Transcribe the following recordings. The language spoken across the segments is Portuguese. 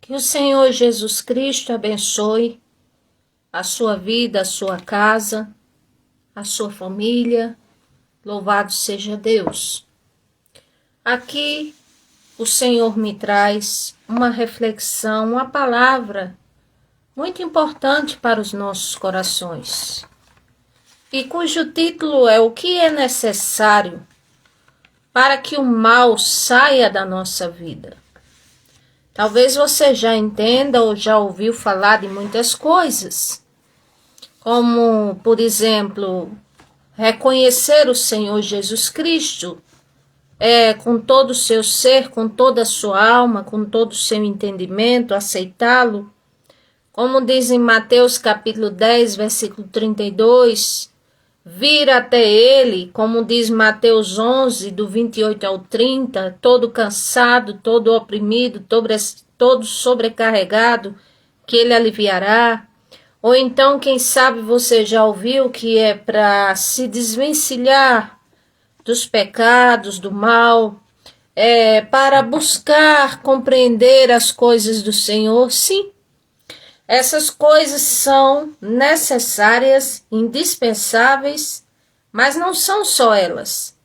Que o Senhor Jesus Cristo abençoe a sua vida, a sua casa, a sua família. Louvado seja Deus. Aqui o Senhor me traz uma reflexão, uma palavra muito importante para os nossos corações, e cujo título é: O que é necessário para que o mal saia da nossa vida? Talvez você já entenda ou já ouviu falar de muitas coisas, como, por exemplo, reconhecer o Senhor Jesus Cristo com todo o seu ser, com toda a sua alma, com todo o seu entendimento, aceitá-lo. Como diz em Mateus capítulo 10, versículo 32, vir até ele, como diz Mateus 11, do 28 ao 30, todo cansado, todo oprimido, todo sobrecarregado, que ele aliviará. Ou então, quem sabe você já ouviu que é para se desvencilhar dos pecados, do mal, para buscar compreender as coisas do Senhor. Sim, essas coisas são necessárias, indispensáveis, mas não são só elas.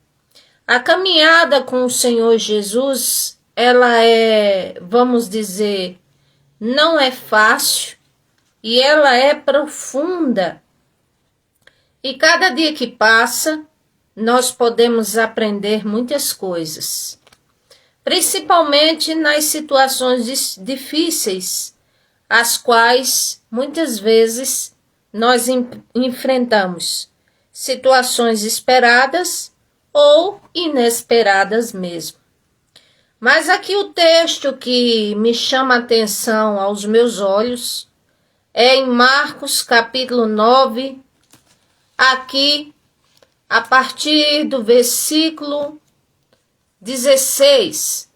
A caminhada com o Senhor Jesus, ela vamos dizer, não é fácil e ela é profunda. E cada dia que passa, nós podemos aprender muitas coisas, principalmente nas situações difíceis, as quais muitas vezes nós enfrentamos, situações esperadas ou inesperadas mesmo. Mas aqui o texto que me chama a atenção aos meus olhos é em Marcos capítulo 9, aqui a partir do versículo 16,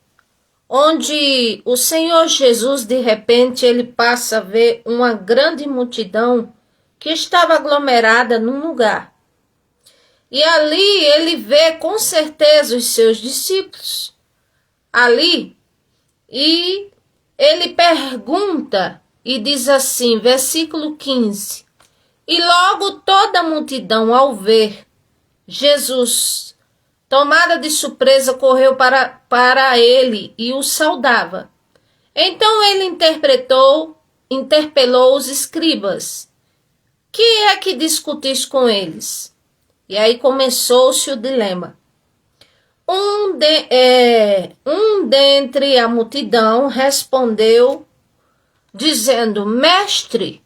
onde o Senhor Jesus, de repente, ele passa a ver uma grande multidão que estava aglomerada num lugar. E ali ele vê com certeza os seus discípulos ali, e ele pergunta e diz assim, versículo 15, e logo toda a multidão, ao ver Jesus, tomada de surpresa, correu para ele e o saudava. Então ele interpelou os escribas. Que é que discutis com eles? E aí começou-se o dilema. Um dentre a multidão respondeu, dizendo, Mestre,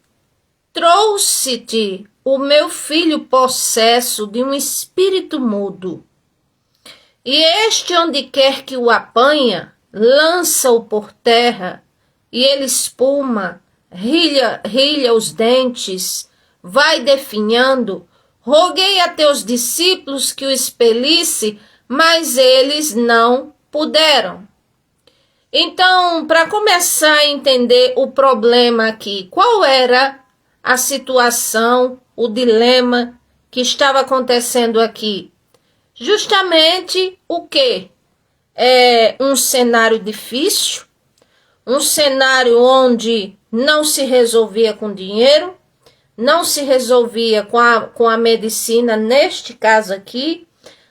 trouxe-te o meu filho possesso de um espírito mudo. E este, onde quer que o apanha, lança-o por terra, e ele espuma, rilha os dentes, vai definhando. Roguei a teus discípulos que o expelisse, mas eles não puderam. Então, para começar a entender o problema aqui, qual era a situação, o dilema que estava acontecendo aqui? Justamente o quê? Um cenário difícil, um cenário onde não se resolvia com dinheiro, não se resolvia com a medicina, neste caso aqui,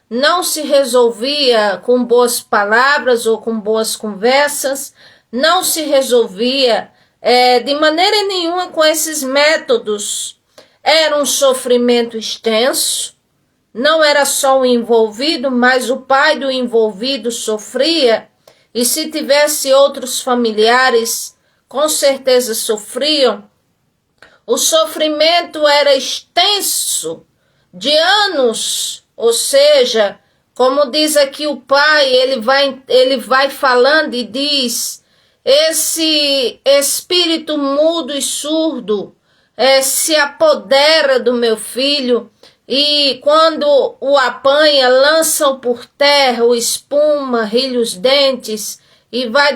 não se resolvia com boas palavras ou com boas conversas, não se resolvia de maneira nenhuma com esses métodos. Era um sofrimento extenso, não era só o envolvido, mas o pai do envolvido sofria, e se tivesse outros familiares, com certeza sofriam. O sofrimento era extenso, de anos, ou seja, como diz aqui o pai, ele vai falando e diz, esse espírito mudo e surdo se apodera do meu filho, e quando o apanha, lança-o por terra, o espuma, rilha os dentes e vai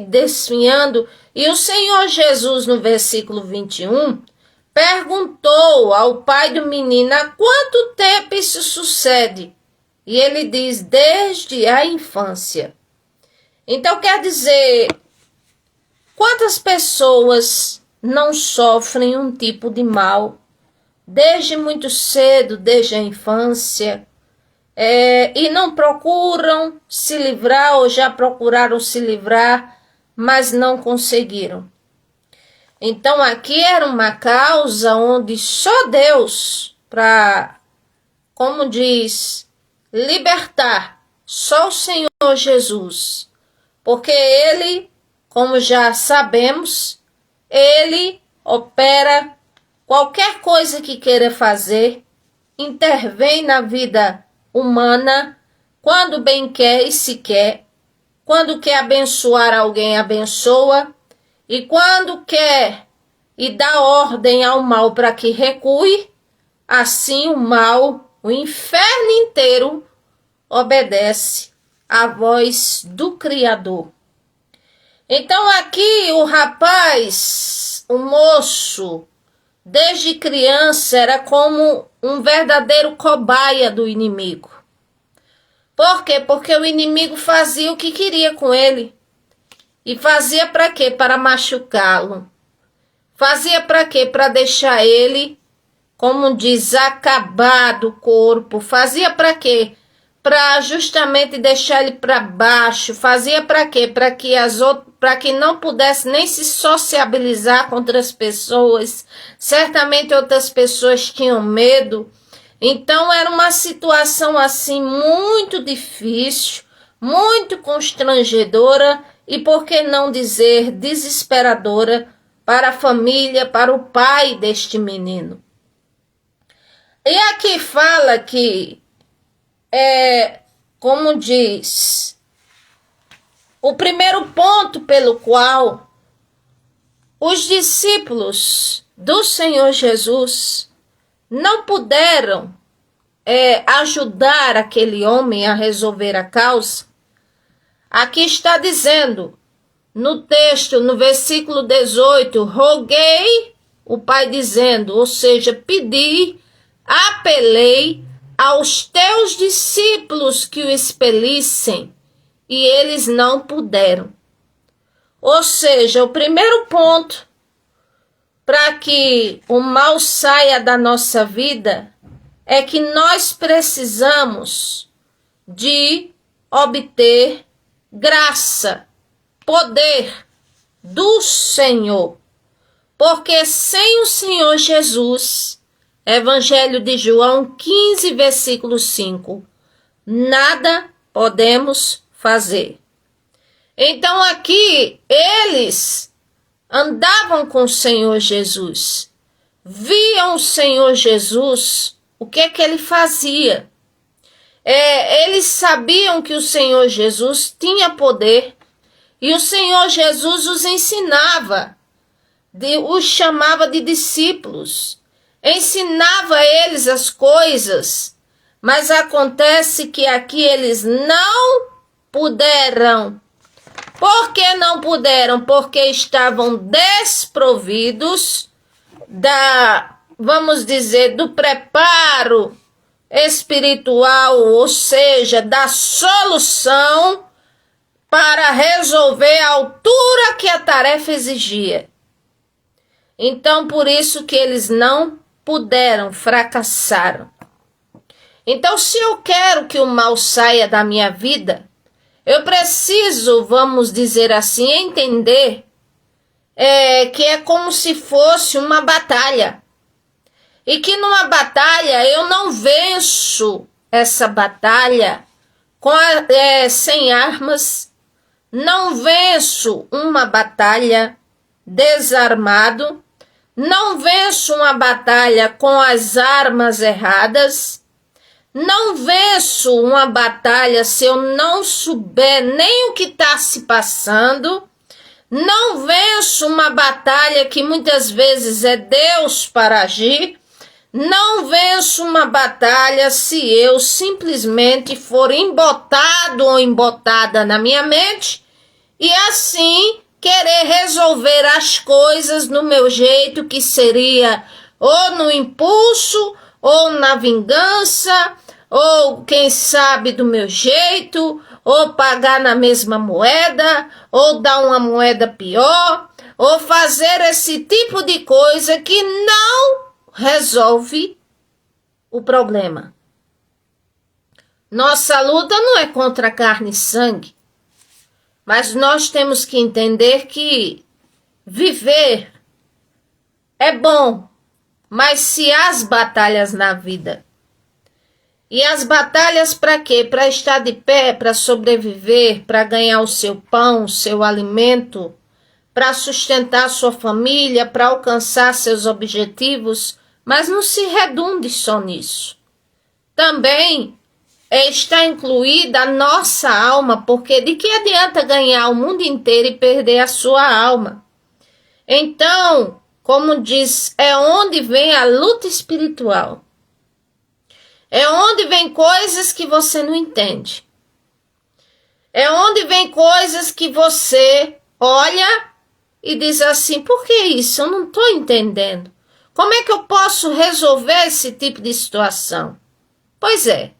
desfinhando. E o Senhor Jesus, no versículo 21, perguntou ao pai do menino, há quanto tempo isso sucede? E ele diz, desde a infância. Então quer dizer, Quantas pessoas não sofrem um tipo de mal desde muito cedo, desde a infância, e não procuram se livrar ou já procuraram se livrar, mas não conseguiram? Então aqui era uma causa onde só Deus, para, como diz, libertar, só o Senhor Jesus, porque Ele, como já sabemos, Ele opera qualquer coisa que queira fazer, intervém na vida humana, quando bem quer e se quer, quando quer abençoar alguém, abençoa, e quando quer e dá ordem ao mal para que recue, assim o mal, o inferno inteiro, obedece à voz do Criador. Então aqui o rapaz, o moço, desde criança era como um verdadeiro cobaia do inimigo. Por quê? Porque o inimigo fazia o que queria com ele. E fazia para quê? Para machucá-lo. Fazia para quê? Para deixar ele, como diz, acabado o corpo. Fazia para quê? Para justamente deixar ele para baixo. Fazia para quê? Para que não pudesse nem se sociabilizar com outras pessoas. Certamente outras pessoas tinham medo. Então era uma situação assim muito difícil, muito constrangedora e, por que não dizer, desesperadora para a família, para o pai deste menino. E aqui fala que, como diz, o primeiro ponto pelo qual os discípulos do Senhor Jesus não puderam ajudar aquele homem a resolver a causa, aqui está dizendo, no texto, no versículo 18, roguei, o pai dizendo, ou seja, pedi, apelei aos teus discípulos que o expelissem, e eles não puderam. Ou seja, o primeiro ponto para que o mal saia da nossa vida é que nós precisamos de obter graça, poder do Senhor. Porque sem o Senhor Jesus, Evangelho de João 15, versículo 5, nada podemos fazer. Então aqui eles andavam com o Senhor Jesus, viam o Senhor Jesus, o que é que ele fazia? Eles sabiam que o Senhor Jesus tinha poder e o Senhor Jesus os ensinava, os chamava de discípulos, ensinava a eles as coisas, mas acontece que aqui eles não puderam. Por que não puderam? Porque estavam desprovidos vamos dizer, do preparo espiritual, ou seja, da solução para resolver a altura que a tarefa exigia. Então, por isso que eles não puderam, fracassaram. Então, se eu quero que o mal saia da minha vida, eu preciso, vamos dizer assim, entender que é como se fosse uma batalha. E que numa batalha eu não venço essa batalha sem armas, não venço uma batalha desarmado, não venço uma batalha com as armas erradas, não venço uma batalha se eu não souber nem o que está se passando, não venço uma batalha que muitas vezes é Deus para agir, não venço uma batalha se eu simplesmente for embotado ou embotada na minha mente e assim querer resolver as coisas no meu jeito, que seria ou no impulso, ou na vingança, ou quem sabe do meu jeito, ou pagar na mesma moeda, ou dar uma moeda pior, ou fazer esse tipo de coisa que não resolve o problema. Nossa luta não é contra carne e sangue, mas nós temos que entender que viver é bom, mas se as batalhas na vida. E as batalhas para quê? Para estar de pé, para sobreviver, para ganhar o seu pão, o seu alimento, para sustentar sua família, para alcançar seus objetivos, mas não se redunde só nisso. Também está incluída a nossa alma, porque de que adianta ganhar o mundo inteiro e perder a sua alma? Então, como diz, é onde vem a luta espiritual. É onde vem coisas que você não entende. É onde vem coisas que você olha e diz assim, por que isso? Eu não estou entendendo. Como é que eu posso resolver esse tipo de situação? Pois é.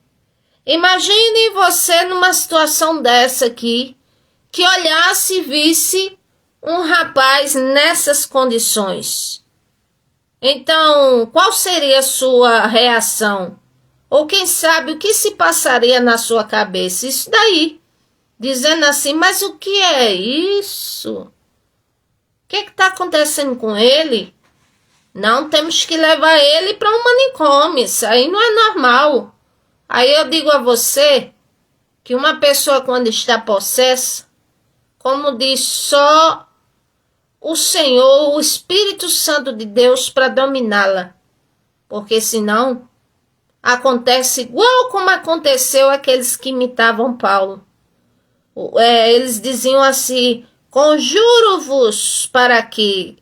Imagine você numa situação dessa aqui, que olhasse e visse um rapaz nessas condições. Então, qual seria a sua reação? Ou quem sabe o que se passaria na sua cabeça? Isso daí. Dizendo assim, mas o que é isso? O que está acontecendo com ele? Não, temos que levar ele para um manicômio. Isso aí não é normal. Aí eu digo a você que uma pessoa quando está possessa, como diz, só o Senhor, o Espírito Santo de Deus para dominá-la. Porque senão acontece igual como aconteceu aqueles que imitavam Paulo. Eles diziam assim, conjuro-vos para que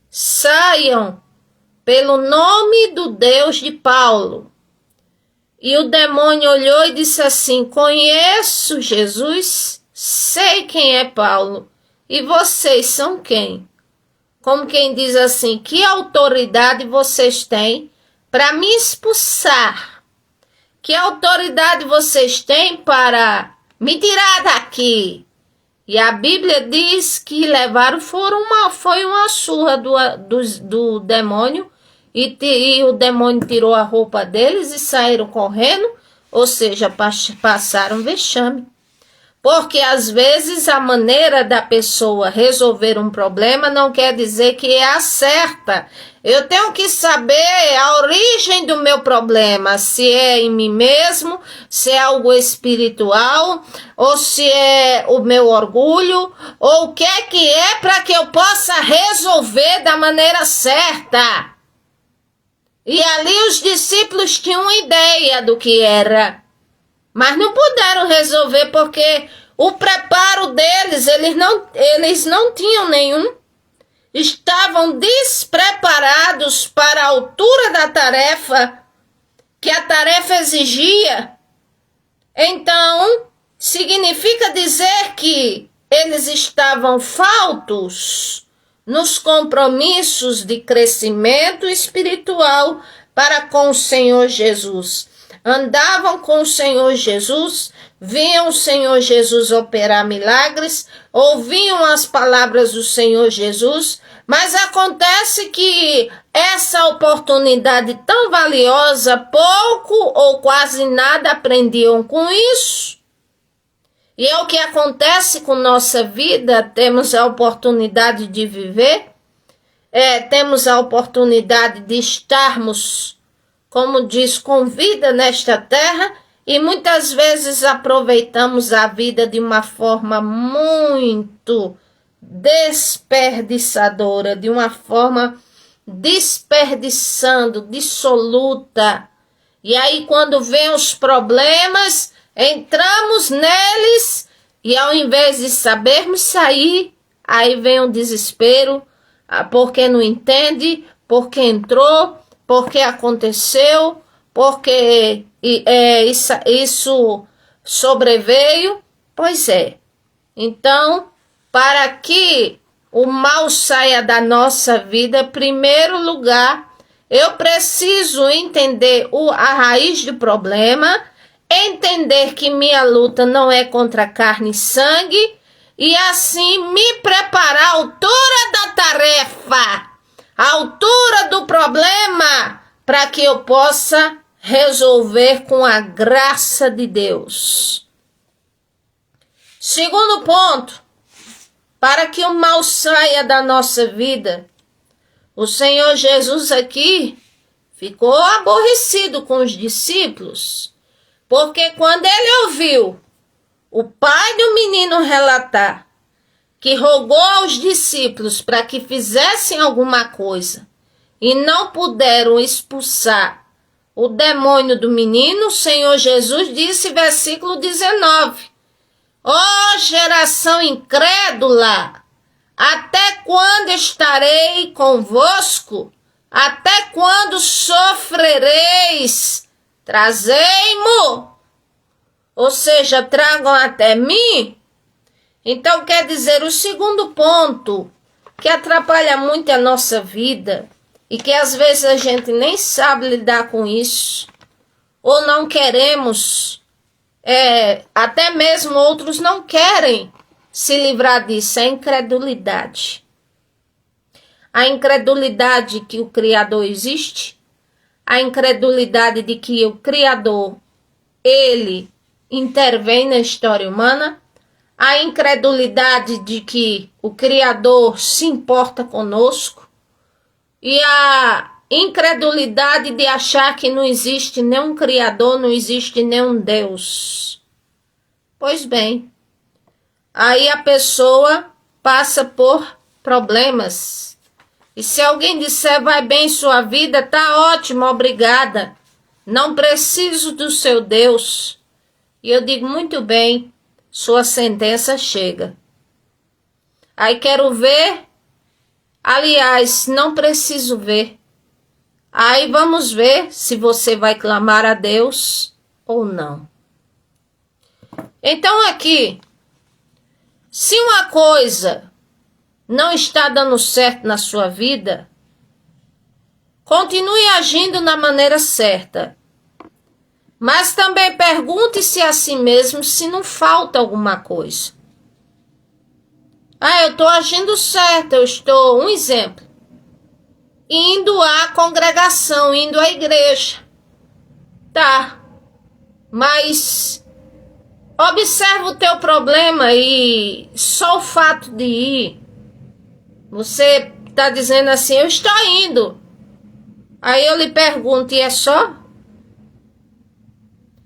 saiam pelo nome do Deus de Paulo. E o demônio olhou e disse assim, conheço Jesus, sei quem é Paulo, e vocês são quem? Como quem diz assim, que autoridade vocês têm para me expulsar? Que autoridade vocês têm para me tirar daqui? E a Bíblia diz que levaram, foi uma surra do demônio, e o demônio tirou a roupa deles e saíram correndo, ou seja, passaram vexame. Porque às vezes a maneira da pessoa resolver um problema não quer dizer que é a certa. Eu tenho que saber a origem do meu problema, se é em mim mesmo, se é algo espiritual, ou se é o meu orgulho, ou o que é para que eu possa resolver da maneira certa. E ali os discípulos tinham uma ideia do que era, mas não puderam resolver porque o preparo deles, eles não tinham nenhum. Estavam despreparados para a altura da tarefa, que a tarefa exigia. Então, significa dizer que eles estavam faltos nos compromissos de crescimento espiritual para com o Senhor Jesus. Andavam com o Senhor Jesus, viam o Senhor Jesus operar milagres, ouviam as palavras do Senhor Jesus, mas acontece que essa oportunidade tão valiosa, pouco ou quase nada aprendiam com isso. E é o que acontece com nossa vida, temos a oportunidade de viver, temos a oportunidade de estarmos, como diz, com vida nesta terra, e muitas vezes aproveitamos a vida de uma forma muito desperdiçadora, de uma forma desperdiçando, dissoluta. E aí quando vem os problemas, entramos neles e ao invés de sabermos sair, aí vem o desespero, porque não entende, porque entrou, porque aconteceu, porque isso sobreveio. Pois é. Então, para que o mal saia da nossa vida, em primeiro lugar, eu preciso entender a raiz do problema, entender que minha luta não é contra carne e sangue, e assim me preparar à altura da tarefa, à altura do problema, para que eu possa resolver com a graça de Deus. Segundo ponto, para que o mal saia da nossa vida, o Senhor Jesus aqui ficou aborrecido com os discípulos, porque quando ele ouviu o pai do menino relatar que rogou aos discípulos para que fizessem alguma coisa e não puderam expulsar o demônio do menino, o Senhor Jesus disse, versículo 19, ó geração incrédula, até quando estarei convosco? Até quando sofrereis? Trazei-mo. Ou seja, tragam até mim. Então quer dizer, o segundo ponto que atrapalha muito a nossa vida e que às vezes a gente nem sabe lidar com isso, ou não queremos, até mesmo outros não querem se livrar disso, é a incredulidade. A incredulidade que o Criador existe, a incredulidade de que o Criador, ele intervém na história humana, a incredulidade de que o Criador se importa conosco e a incredulidade de achar que não existe nenhum Criador, não existe nenhum Deus. Pois bem, aí a pessoa passa por problemas. E se alguém disser, vai bem sua vida, tá ótimo, obrigada. Não preciso do seu Deus. E eu digo, muito bem, sua sentença chega. Aí quero ver, aliás, não preciso ver. Aí vamos ver se você vai clamar a Deus ou não. Então aqui, se uma coisa não está dando certo na sua vida, continue agindo na maneira certa. Mas também pergunte-se a si mesmo se não falta alguma coisa. Eu estou agindo certo, eu estou, um exemplo, indo à congregação, indo à igreja. Tá, mas observa o teu problema e só o fato de ir, você está dizendo assim, eu estou indo. Aí eu lhe pergunto, e é só?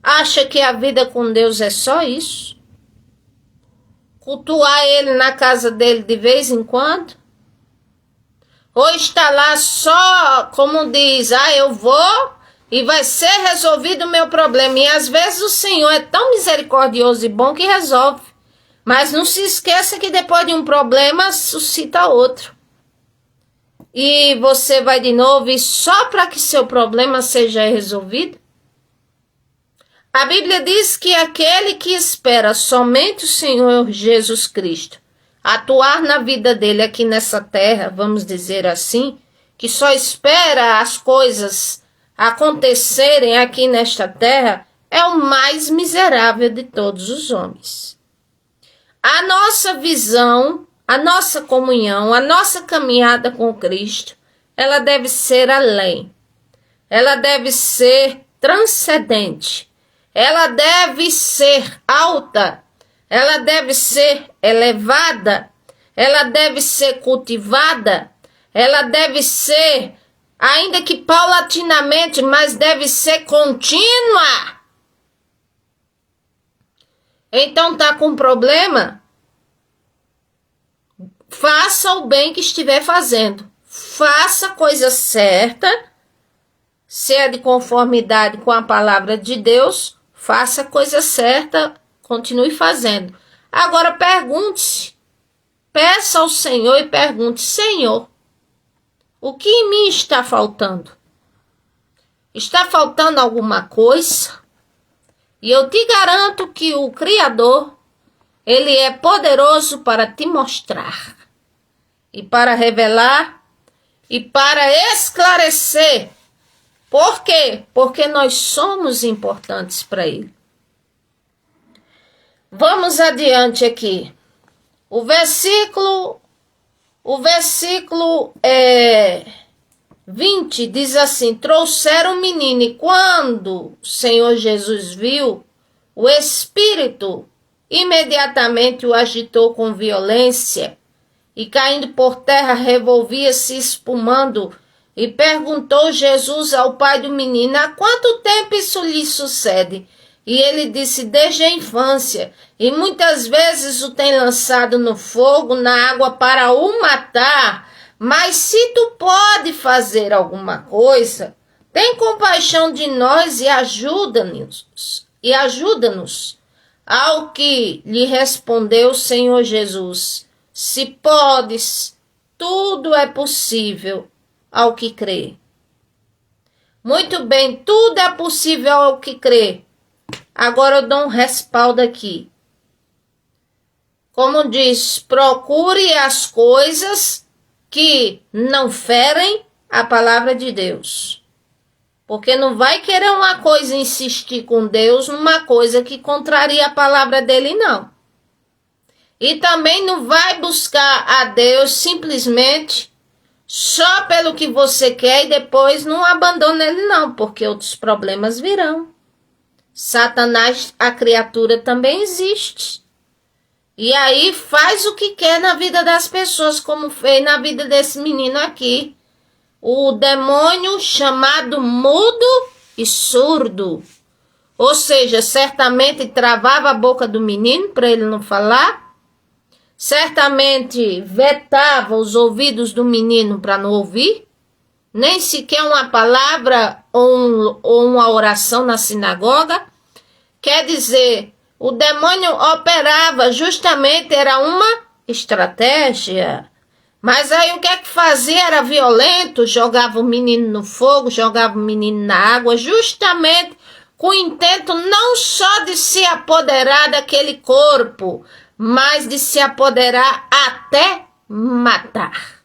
Acha que a vida com Deus é só isso? Cultuar ele na casa dele de vez em quando? Ou está lá só, como diz, eu vou e vai ser resolvido o meu problema. E às vezes o Senhor é tão misericordioso e bom que resolve. Mas não se esqueça que depois de um problema suscita outro. E você vai de novo e só para que seu problema seja resolvido? A Bíblia diz que aquele que espera somente o Senhor Jesus Cristo atuar na vida dele aqui nessa terra, vamos dizer assim, que só espera as coisas acontecerem aqui nesta terra, é o mais miserável de todos os homens. A nossa visão, a nossa comunhão, a nossa caminhada com Cristo, ela deve ser além. Ela deve ser transcendente. Ela deve ser alta. Ela deve ser elevada. Ela deve ser cultivada. Ela deve ser, ainda que paulatinamente, mas deve ser contínua. Então tá com problema? Faça o bem que estiver fazendo. Faça a coisa certa. Se é de conformidade com a palavra de Deus, faça a coisa certa, continue fazendo. Agora pergunte-se, peça ao Senhor e pergunte, Senhor, o que em mim está faltando? Está faltando alguma coisa? E eu te garanto que o Criador, ele é poderoso para te mostrar e para revelar e para esclarecer. Por quê? Porque nós somos importantes para ele. Vamos adiante aqui. O versículo 20 diz assim: trouxeram o menino, e quando o Senhor Jesus viu, o Espírito imediatamente o agitou com violência, e caindo por terra, revolvia-se espumando, e perguntou Jesus ao pai do menino: há quanto tempo isso lhe sucede? E ele disse: desde a infância, e muitas vezes o tem lançado no fogo, na água, para o matar. Mas se tu pode fazer alguma coisa, tem compaixão de nós e ajuda-nos. Ao que lhe respondeu o Senhor Jesus: se podes, tudo é possível ao que crê. Muito bem, tudo é possível ao que crê. Agora eu dou um respaldo aqui. Como diz, procure as coisas que não ferem a palavra de Deus. Porque não vai querer uma coisa e insistir com Deus numa coisa que contraria a palavra dele, não. E também não vai buscar a Deus simplesmente só pelo que você quer e depois não abandona ele, não, porque outros problemas virão. Satanás, a criatura, também existe. E aí faz o que quer na vida das pessoas, como fez na vida desse menino aqui. O demônio chamado mudo e surdo. Ou seja, certamente travava a boca do menino para ele não falar. Certamente vetava os ouvidos do menino para não ouvir. Nem sequer uma palavra ou uma oração na sinagoga. Quer dizer, o demônio operava justamente, era uma estratégia. Mas aí o que é que fazia? Era violento, jogava o menino no fogo, jogava o menino na água, justamente com o intento não só de se apoderar daquele corpo, mas de se apoderar até matar.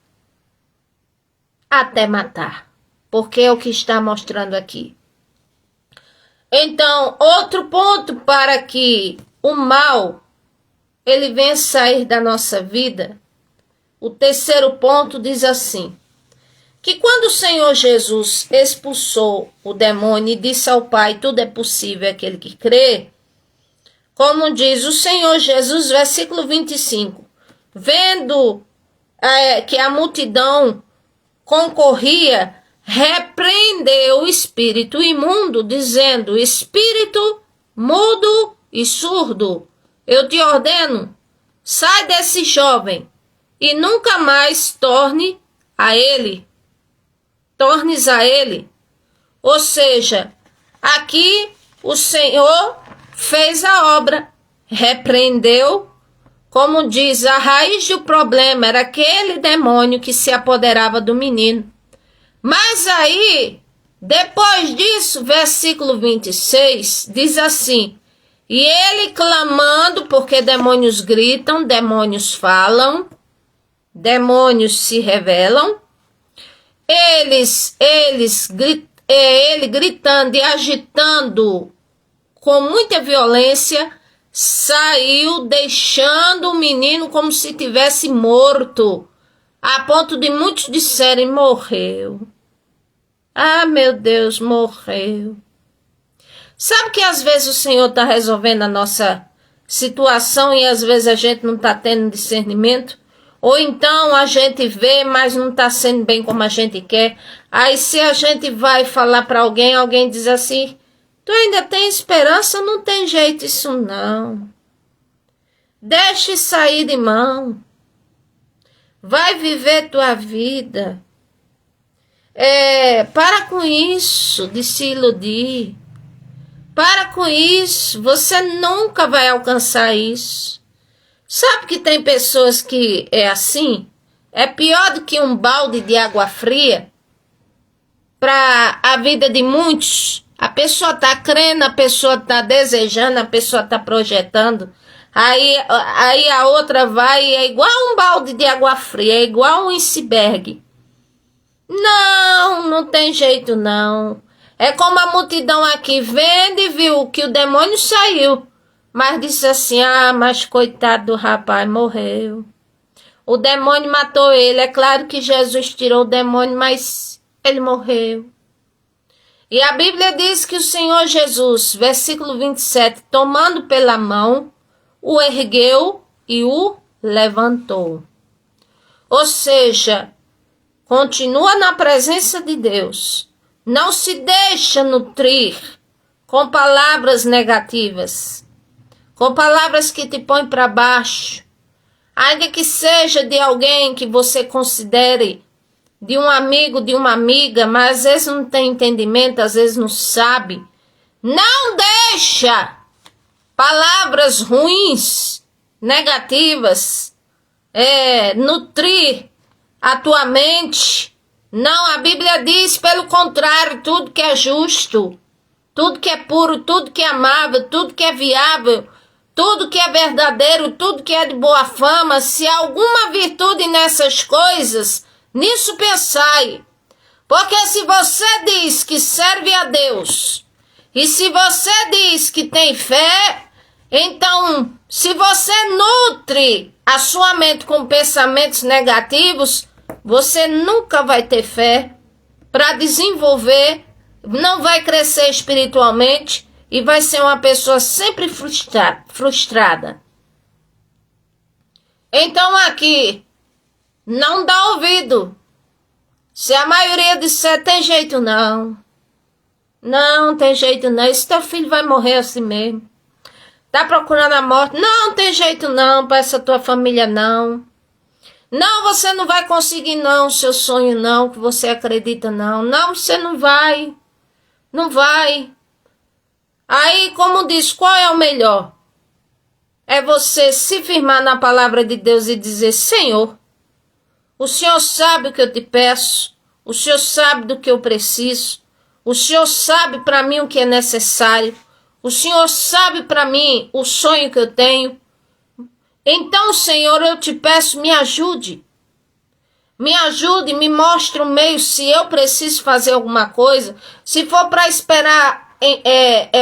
Até matar. Porque é o que está mostrando aqui. Então, outro ponto para que o mal ele venha sair da nossa vida, o terceiro ponto diz assim, que quando o Senhor Jesus expulsou o demônio e disse ao Pai, tudo é possível àquele que crê, como diz o Senhor Jesus, versículo 25, vendo que a multidão concorria, repreendeu o espírito imundo, dizendo, espírito mudo e surdo, eu te ordeno, sai desse jovem e nunca mais tornes a ele. Ou seja, aqui o Senhor fez a obra, repreendeu, como diz, a raiz do problema era aquele demônio que se apoderava do menino. Mas aí, depois disso, versículo 26, diz assim, e ele clamando, porque demônios gritam, demônios falam, demônios se revelam, ele gritando e agitando com muita violência, saiu deixando o menino como se tivesse morto, a ponto de muitos disserem, morreu. Ah, meu Deus, morreu. Sabe que às vezes o Senhor está resolvendo a nossa situação e às vezes a gente não está tendo discernimento? Ou então a gente vê, mas não está sendo bem como a gente quer. Aí se a gente vai falar para alguém, alguém diz assim, tu ainda tem esperança? Não tem jeito isso não. Deixe sair de mão. Vai viver tua vida. Para com isso de se iludir. Para com isso. Você nunca vai alcançar isso. Sabe que tem pessoas que é assim? É pior do que um balde de água fria. Para a vida de muitos. A pessoa está crendo, a pessoa está desejando, a pessoa está projetando. Aí a outra vai e é igual um balde de água fria, é igual um iceberg. Não tem jeito não. É como a multidão aqui vendo e viu que o demônio saiu. mas disse assim, mas coitado do rapaz, morreu. O demônio matou ele. É claro que Jesus tirou o demônio, mas ele morreu. E a Bíblia diz que o Senhor Jesus, versículo 27, tomando pela mão, o ergueu e o levantou. Ou seja, continua na presença de Deus. Não se deixa nutrir com palavras negativas, com palavras que te põem para baixo, ainda que seja de alguém que você considere, de um amigo, de uma amiga, mas às vezes não tem entendimento, às vezes não sabe. Não deixa palavras ruins, negativas, nutrir a tua mente. Não, a Bíblia diz, pelo contrário, tudo que é justo, tudo que é puro, tudo que é amável, tudo que é viável, tudo que é verdadeiro, tudo que é de boa fama, se há alguma virtude nessas coisas, nisso pensai. Porque se você diz que serve a Deus, e se você diz que tem fé, então, se você nutre a sua mente com pensamentos negativos, você nunca vai ter fé para desenvolver, não vai crescer espiritualmente e vai ser uma pessoa sempre frustrada. Então aqui, não dá ouvido. Se a maioria disser, tem jeito não. Não tem jeito não, esse teu filho vai morrer assim mesmo. Tá procurando a morte? Não tem jeito não, para essa tua família não. Não, você não vai conseguir não, seu sonho não, que você acredita não. Não, você não vai. Não vai. Aí, como diz, qual é o melhor? É você se firmar na palavra de Deus e dizer, Senhor, o Senhor sabe o que eu te peço, o Senhor sabe do que eu preciso, o Senhor sabe para mim o que é necessário, o Senhor sabe para mim o sonho que eu tenho. Então, Senhor, eu te peço, me ajude. Me ajude, me mostre um meio se eu preciso fazer alguma coisa. Se for para esperar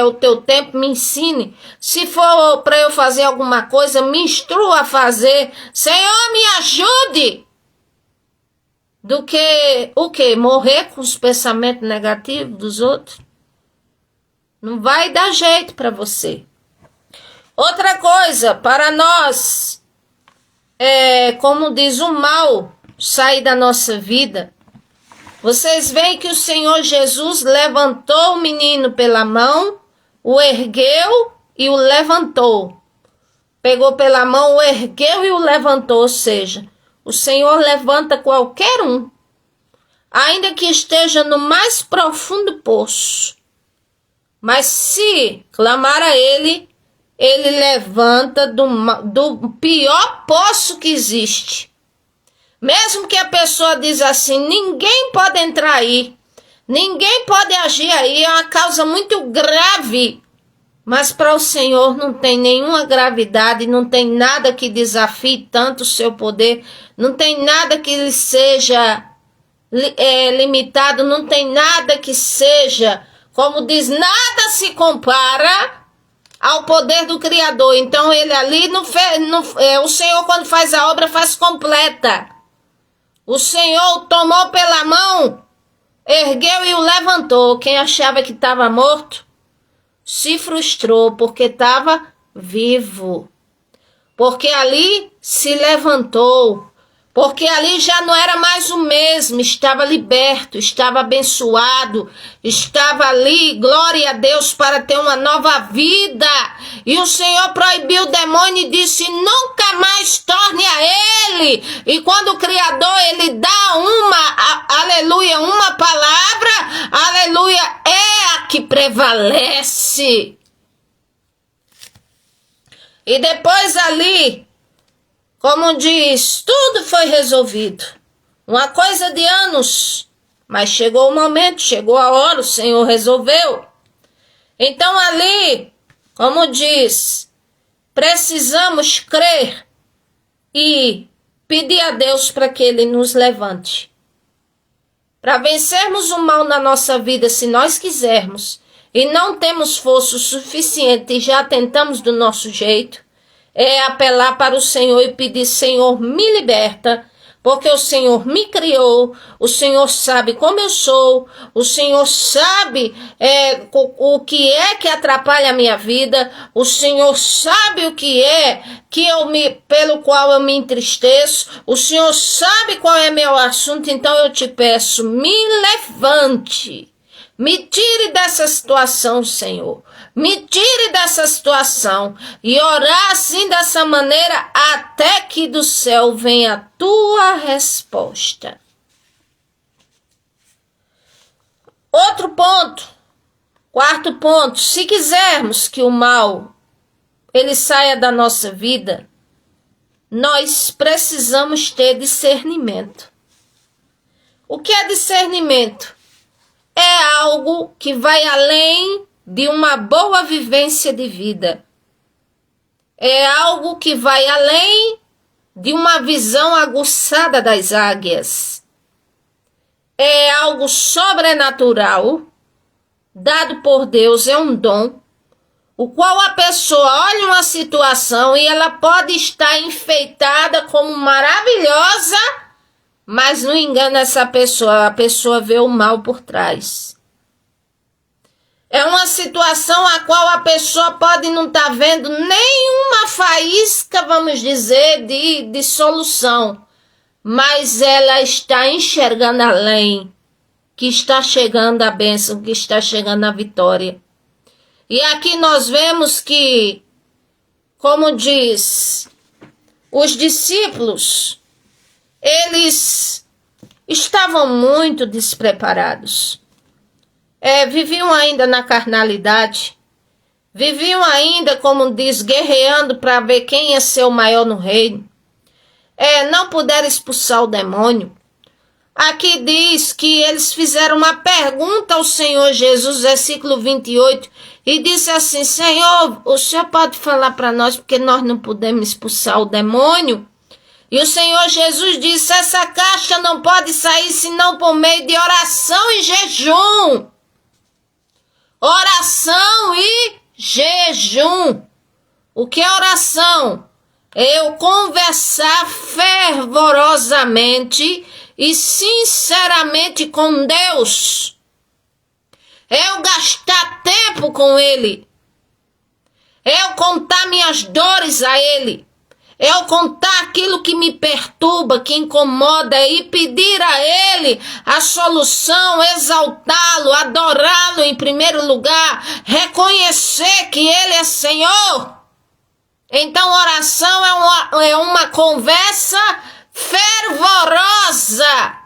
o teu tempo, me ensine. Se for para eu fazer alguma coisa, me instrua a fazer. Senhor, me ajude. Do que o quê? Morrer com os pensamentos negativos dos outros? Não vai dar jeito para você. Outra coisa, para nós, como diz o mal, sair da nossa vida. Vocês veem que o Senhor Jesus levantou o menino pela mão, o ergueu e o levantou. Pegou pela mão, o ergueu e o levantou, ou seja, o Senhor levanta qualquer um, ainda que esteja no mais profundo poço. Mas se clamar a Ele, Ele levanta do pior poço que existe. Mesmo que a pessoa diz assim, ninguém pode entrar aí, ninguém pode agir aí, é uma causa muito grave. Mas para o Senhor não tem nenhuma gravidade, não tem nada que desafie tanto o seu poder, não tem nada que lhe seja limitado, não tem nada que seja, como diz, nada se compara ao poder do Criador. Então ele ali o Senhor quando faz a obra faz completa. O Senhor tomou pela mão, ergueu e o levantou. Quem achava que estava morto se frustrou porque estava vivo. Porque ali se levantou. Porque ali já não era mais o mesmo, estava liberto, estava abençoado, estava ali, glória a Deus, para ter uma nova vida. E o Senhor proibiu o demônio e disse, nunca mais torne a ele. E quando o Criador, ele dá aleluia, uma palavra, aleluia, é a que prevalece. E depois ali, como diz, tudo foi resolvido. Uma coisa de anos. Mas chegou o momento, chegou a hora, o Senhor resolveu. Então ali, como diz, precisamos crer e pedir a Deus para que Ele nos levante. Para vencermos o mal na nossa vida, se nós quisermos, e não temos força o suficiente e já tentamos do nosso jeito, é apelar para o Senhor e pedir: Senhor, me liberta, porque o Senhor me criou, o Senhor sabe como eu sou, o Senhor sabe o que é que atrapalha a minha vida, o Senhor sabe o que é pelo qual eu me entristeço, o Senhor sabe qual é meu assunto, então eu te peço, me levante. Me tire dessa situação, Senhor. Me tire dessa situação. E orar assim dessa maneira até que do céu venha a tua resposta. Outro ponto. Quarto ponto. Se quisermos que o mal ele saia da nossa vida, nós precisamos ter discernimento. O que é discernimento? É algo que vai além de uma boa vivência de vida. É algo que vai além de uma visão aguçada das águias. É algo sobrenatural, dado por Deus, é um dom, o qual a pessoa olha uma situação e ela pode estar enfeitada como maravilhosa, mas não engana essa pessoa, a pessoa vê o mal por trás. É uma situação a qual a pessoa pode não estar vendo nenhuma faísca, vamos dizer, de solução. Mas ela está enxergando além, que está chegando a bênção, que está chegando a vitória. E aqui nós vemos que, como diz, os discípulos, eles estavam muito despreparados. Viviam ainda na carnalidade. Viviam ainda, como diz, guerreando para ver quem ia ser o maior no reino. Não puderam expulsar o demônio. Aqui diz que eles fizeram uma pergunta ao Senhor Jesus, versículo 28, e disse assim: Senhor, o Senhor pode falar para nós porque nós não podemos expulsar o demônio? E o Senhor Jesus disse: essa caixa não pode sair senão por meio de oração e jejum. Oração e jejum. O que é oração? Eu conversar fervorosamente e sinceramente com Deus. Eu gastar tempo com Ele. Eu contar minhas dores a Ele. Eu contar aquilo que me perturba, que incomoda e pedir a Ele a solução, exaltá-lo, adorá-lo em primeiro lugar, reconhecer que Ele é Senhor. Então oração é uma conversa fervorosa,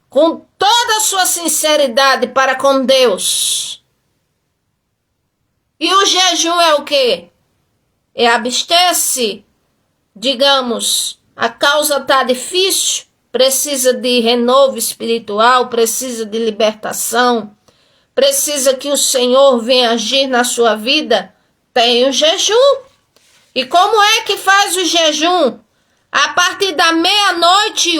com toda a sua sinceridade para com Deus. E o jejum é o quê? É abster-se. Digamos, a causa está difícil, precisa de renovo espiritual, precisa de libertação, precisa que o Senhor venha agir na sua vida, tem o jejum. E como é que faz o jejum? A partir da meia-noite,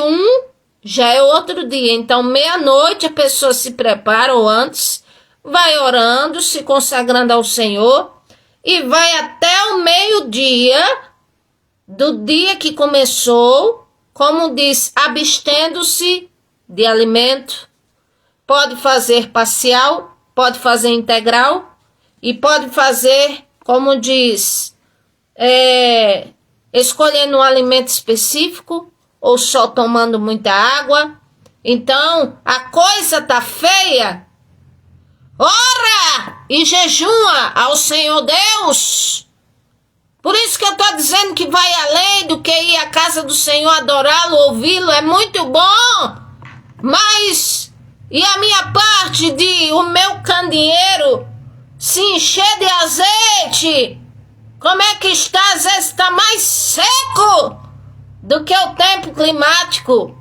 já é outro dia. Então, meia-noite a pessoa se prepara, ou antes, vai orando, se consagrando ao Senhor, e vai até o meio-dia do dia que começou, como diz, abstendo-se de alimento. Pode fazer parcial, pode fazer integral e pode fazer, como diz, escolhendo um alimento específico ou só tomando muita água. Então, a coisa tá feia. Ora e jejua ao Senhor Deus. Por isso que eu estou dizendo que vai além do que ir à casa do Senhor, adorá-lo, ouvi-lo, é muito bom. Mas, e a minha parte de o meu candeeiro se encher de azeite? Como é que está? Às vezes está mais seco do que o tempo climático.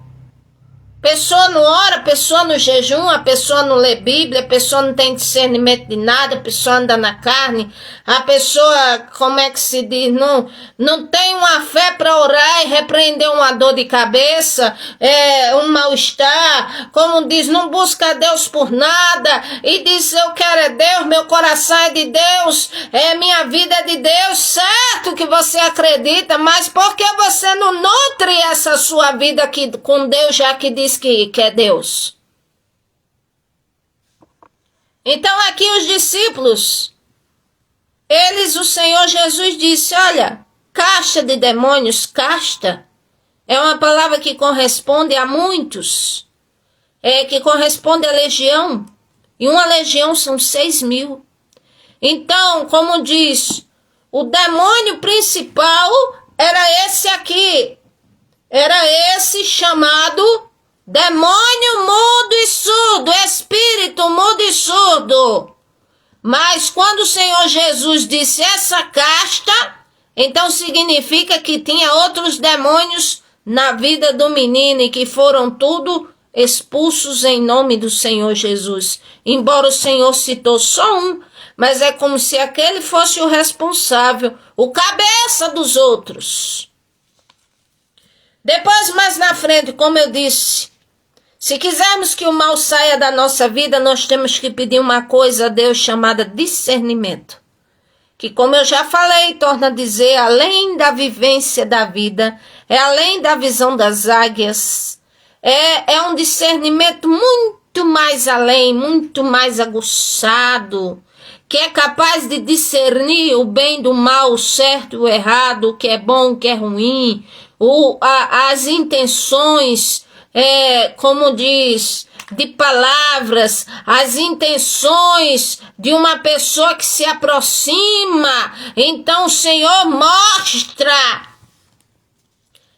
Pessoa não ora, pessoa no jejum, a pessoa não lê Bíblia, a pessoa não tem discernimento de nada, a pessoa anda na carne, a pessoa, como é que se diz, não tem uma fé para orar e repreender uma dor de cabeça, um mal-estar, como diz, não busca Deus por nada e diz, eu quero é Deus, meu coração é de Deus, minha vida é de Deus, certo que você acredita, mas por que você não nutre essa sua vida aqui com Deus, já que diz que é Deus? Então aqui os discípulos, o Senhor Jesus disse, olha, casta de demônios, casta, é uma palavra que corresponde a muitos, que corresponde a legião, e uma legião são 6.000. Então, como diz, o demônio principal era esse aqui, era esse chamado demônio mudo e surdo, espírito mudo e surdo. Mas quando o Senhor Jesus disse essa casta, então significa que tinha outros demônios na vida do menino e que foram tudo expulsos em nome do Senhor Jesus. Embora o Senhor citou só um, mas é como se aquele fosse o responsável, o cabeça dos outros. Depois, mais na frente, como eu disse, se quisermos que o mal saia da nossa vida, nós temos que pedir uma coisa a Deus chamada discernimento. Que, como eu já falei, torna a dizer, além da vivência da vida, é além da visão das águias, é um discernimento muito mais além, muito mais aguçado, que é capaz de discernir o bem do mal, o certo e o errado, o que é bom, o que é ruim, as intenções, como diz, de palavras, as intenções de uma pessoa que se aproxima. Então o Senhor mostra.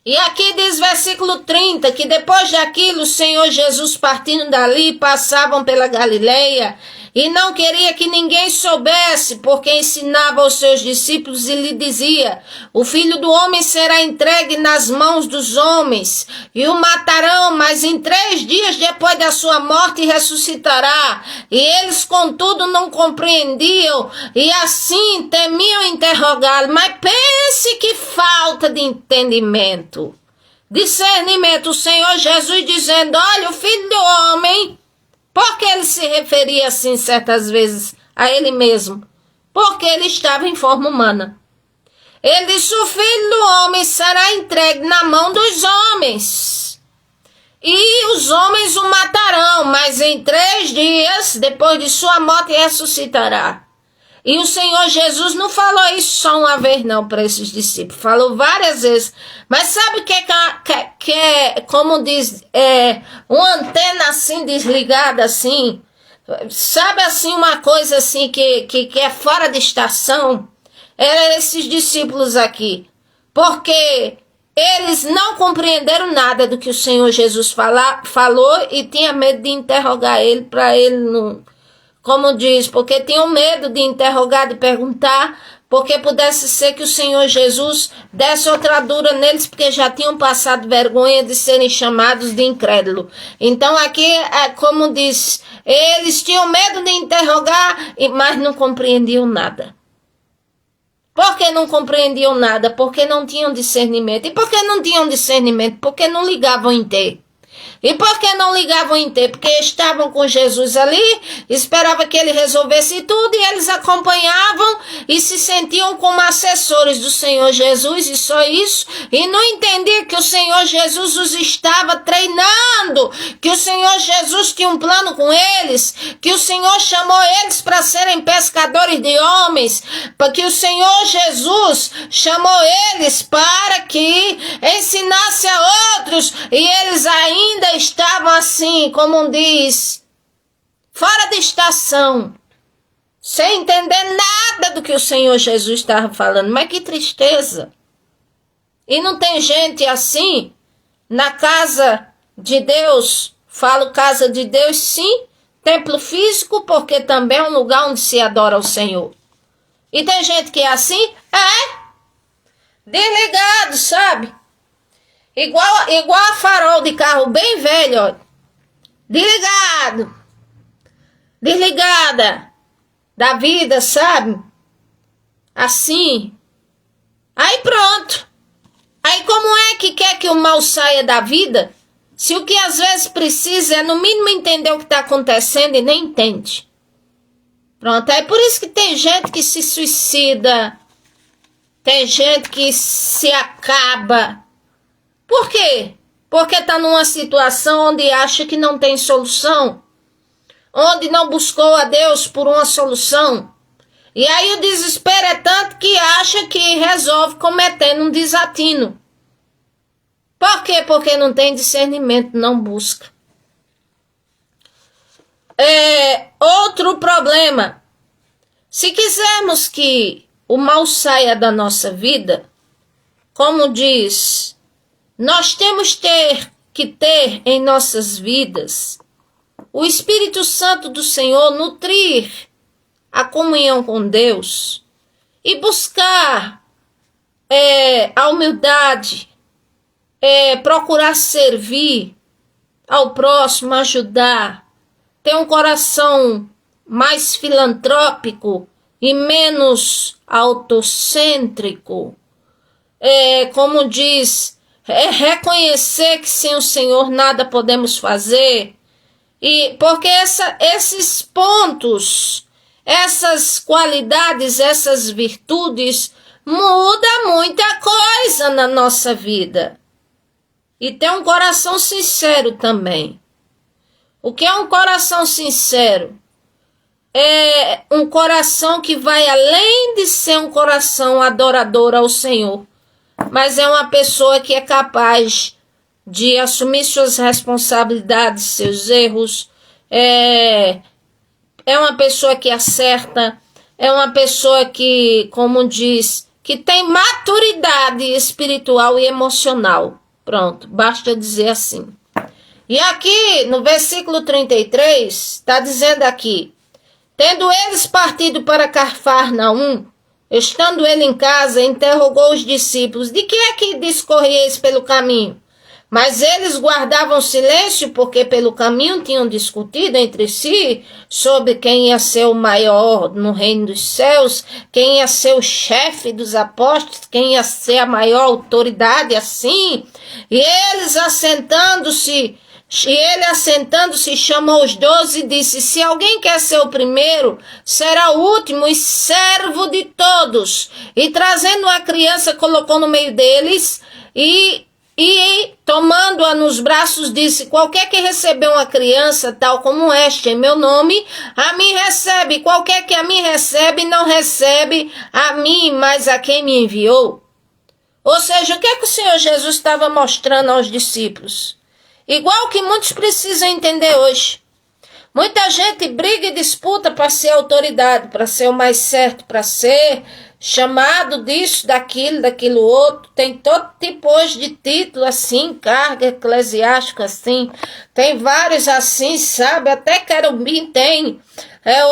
E aqui diz versículo 30, que depois daquilo o Senhor Jesus partindo dali, passavam pela Galileia, e não queria que ninguém soubesse, porque ensinava aos seus discípulos e lhe dizia, o Filho do Homem será entregue nas mãos dos homens, e o matarão, mas em 3 dias depois da sua morte ressuscitará. E eles, contudo, não compreendiam, e assim temiam interrogá-lo. Mas pense que falta de entendimento, discernimento, o Senhor Jesus dizendo, olha, o Filho do Homem... Por que ele se referia assim certas vezes a ele mesmo? Porque ele estava em forma humana. Ele disse, o Filho do Homem será entregue na mão dos homens. E os homens o matarão, mas em 3 dias, depois de sua morte, ressuscitará. E o Senhor Jesus não falou isso só uma vez não para esses discípulos, falou várias vezes. Mas sabe o que é, como diz, uma antena assim desligada assim, sabe assim uma coisa assim que é fora de estação? Eram esses discípulos aqui, porque eles não compreenderam nada do que o Senhor Jesus falou e tinha medo de interrogar ele para ele não... Como diz, porque tinham medo de interrogar, de perguntar, porque pudesse ser que o Senhor Jesus desse outra dura neles, porque já tinham passado vergonha de serem chamados de incrédulo. Então aqui, como diz, eles tinham medo de interrogar, mas não compreendiam nada. Por que não compreendiam nada? Porque não tinham discernimento. E por que não tinham discernimento? Porque não ligavam em ter. E por que não ligavam em ter? Porque estavam com Jesus ali, esperavam que ele resolvesse tudo e eles acompanhavam e se sentiam como assessores do Senhor Jesus e só isso. E não entendiam que o Senhor Jesus os estava treinando, que o Senhor Jesus tinha um plano com eles, que o Senhor chamou eles para serem pescadores de homens, porque o Senhor Jesus chamou eles para que ensinasse a outros e eles ainda estavam assim, como diz, fora de estação, sem entender nada do que o Senhor Jesus estava falando. Mas que tristeza! E não tem gente assim na casa de Deus. Falo casa de Deus, sim, templo físico, porque também é um lugar onde se adora ao Senhor. E tem gente que é assim, desligado, sabe? igual a farol de carro bem velho, ó. Desligado, desligada da vida, sabe? Assim. Aí pronto. Aí como é que quer que o mal saia da vida? Se o que às vezes precisa é no mínimo entender o que está acontecendo e nem entende. Pronto, é por isso que tem gente que se suicida, tem gente que se acaba. Por quê? Porque está numa situação onde acha que não tem solução, onde não buscou a Deus por uma solução. E aí o desespero é tanto que acha que resolve cometendo um desatino. Por quê? Porque não tem discernimento, não busca. Outro problema. Se quisermos que o mal saia da nossa vida, como diz, nós temos que ter em nossas vidas o Espírito Santo do Senhor, nutrir a comunhão com Deus e buscar a humildade, procurar servir ao próximo, ajudar, ter um coração mais filantrópico e menos autocêntrico. Como diz, reconhecer que sem o Senhor nada podemos fazer. E porque esses pontos, essas qualidades, essas virtudes mudam muita coisa na nossa vida. E ter um coração sincero também. O que é um coração sincero? É um coração que vai além de ser um coração adorador ao Senhor, mas é uma pessoa que é capaz de assumir suas responsabilidades, seus erros, é uma pessoa que acerta, é uma pessoa que, como diz, que tem maturidade espiritual e emocional. Pronto, basta dizer assim. E aqui, no versículo 33, está dizendo aqui, tendo eles partido para Cafarnaum, estando ele em casa, interrogou os discípulos, de que é que discorrieis pelo caminho? Mas eles guardavam silêncio, porque pelo caminho tinham discutido entre si sobre quem ia ser o maior no reino dos céus, quem ia ser o chefe dos apóstolos, quem ia ser a maior autoridade, assim. E eles assentando-se, chamou os 12 e disse, se alguém quer ser o primeiro, será o último e servo de todos. E trazendo uma criança, colocou no meio deles e tomando-a nos braços, disse, qualquer que receber uma criança, tal como esta, em meu nome, a mim recebe. Qualquer que a mim recebe, não recebe a mim, mas a quem me enviou. Ou seja, o que é que o Senhor Jesus estava mostrando aos discípulos? Igual que muitos precisam entender hoje. Muita gente briga e disputa para ser autoridade, para ser o mais certo, para ser chamado disso, daquilo outro. Tem todo tipo hoje de título assim, carga eclesiástica assim. Tem vários assim, sabe? Até querubim tem.